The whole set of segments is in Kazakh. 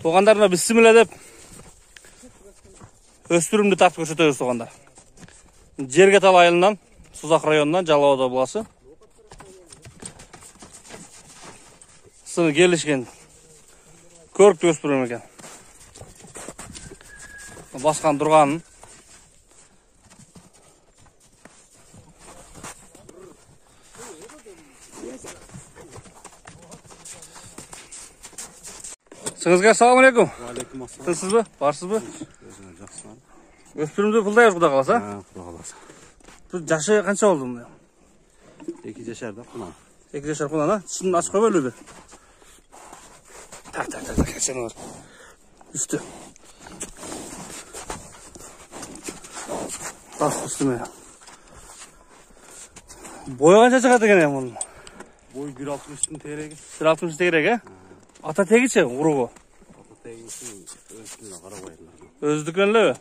Туғандарына бісміллә деп өстірімді тартып көрсетеміз туғандар. Жергетал айылынан, Созақ районынан, Жалауат облысы. Сыны келішкен көрікті өспірім екен. Басқан тұрғанын. Сыңызға салам алейкум. Алейкум ассалам. Тынсыз ба? Барсыз ба? Жақсы. Өспірімді пұлдайыз құда қаласа? Құда қаласа. Жашы қанша болды мұнда? 2 жашарда құнан. 2 жашар құнан, түсін ашып қой бөлі бе? Так, сені бар. Үсті. Тас үстіме. Бойы қанша шығады екен мұның? Бой 1.60 терегі. 1.60 терегі? Ата тегі ше, ұрығы? Ата тегісін өздігіне қарабайдылар. Өздігінлі бе?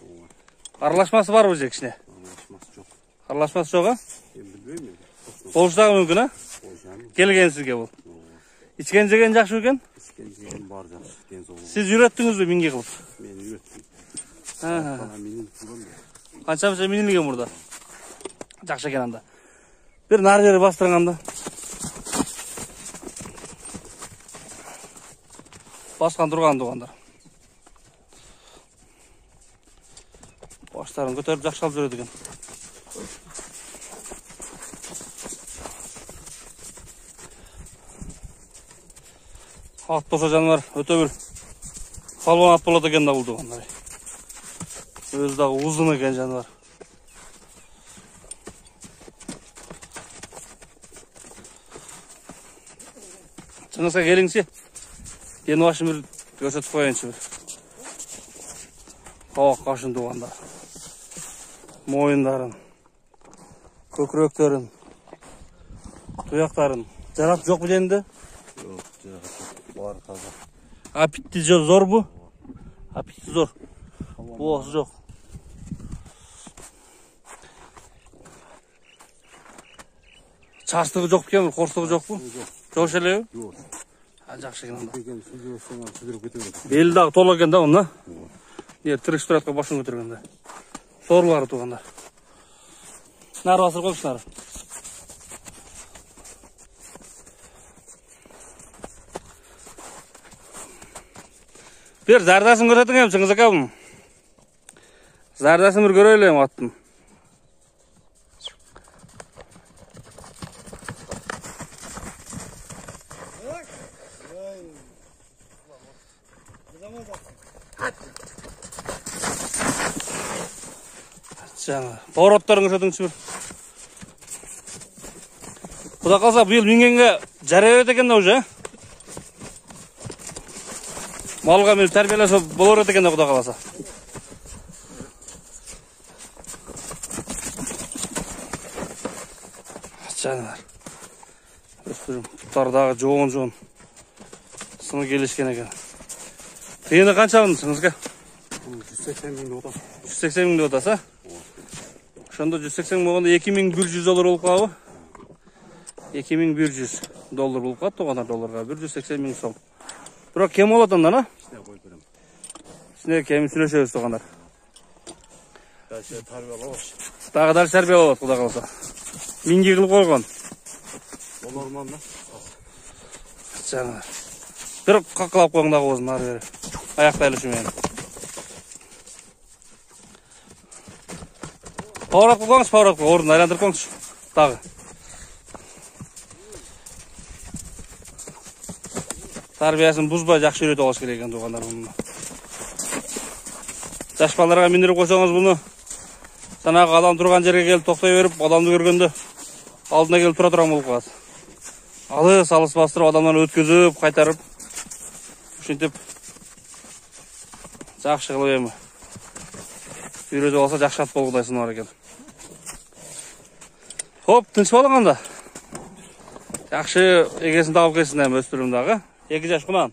Аралашмасы бар бұл жекішіне? Аралашмасы жоқ. Аралашмасы жоға? Білмеймін. Болшыдағы мүмкін, а? Келген сізге бұл. Ичкен жеген жақшы екен? Ичкен жеген бар жақшы. Сіз үйреттіңіз бе минге қылып? Мен үйреттім. Қаншамша минілген бұрда? Жақшы екен анда. Bir nar yeri bastırın anda. Baskan durgan doğanlar. Başlarını götürüp jakşalып жүреді екен. At болса жануар өте бір халуан ат болады екен да бұл doğanlar. Өзі дағы uzun екен жануар. Çıngıs'a gelingse, yeni başım bir gösterip koyayınçı bir. Kavak kaşın doğanda. Moyunların, köküröklerin, tuyakların. Jarat yok mu dendi? Yok, jarat yok. Var taza. Apitli zor bu. Apitli zor. Bu olsa yok. Çarşılığı yok mu? Korsuğu yok mu? Çok şeyler yok. Жақсы екен анда. Sürdürüp götürüyorum. Belli дағы толы екен да оны. Тірек тұратқа башын көтергенде. Сорлары туғанда. Нар басыр қойшы нары. Bir зардасын көретін кем Çıngız akabım. Зардасын бір көрелем аттым. Жаңа поворотторын көрсетіңізші бір. Құда қалса биыл мингенге жарай екен да уже. Малға мен тәрбиелесе болар екен да құда қаласа. Жаңа өспірім құттардағы жоғын сыны келешкен екен. Тегені қанша алдың Çıngızға? 180 мың ота. 180 мың отаса? Шонда 180 болғанда $2100 болып қалды. $2100 болып қалды, тоғанар долларға 180 мың сом. Бірақ кем болады онда, на? Ішіне қойып берем. Ішіне кем сүлешеміз тоғанар. Дальше тарбия болады. Тағы дальше тарбия болады, құда қалса. Минге қылып қойған. Ол орманда. Жаңа. Bir қақылап қойғандағы өзін ары бері. Аяқтайлы шымен. Поворот қылғаңыз, орын айландырып қойыңыз. Тағы. Тарбиясын бұзбай жақсы үйретіп алыш керек екен туғандар бұны. Жас балаларға міндіріп қойсаңыз бұны. Жаңағы адам тұрған жерге келіп тоқтай беріп, адамды көргенде алдына келіп тұра тұрған болып қалады. Алыс бастырып, адамдан өткізіп, қайтарып, үшінтіп жақсы қылып емі. Үйретіп алса жақсы ат болғыдайсын бар екен. Хоп, тынш болғанда. Жақсы егесін тауып келсін әм өспірімдағы. 2 жаш құнан.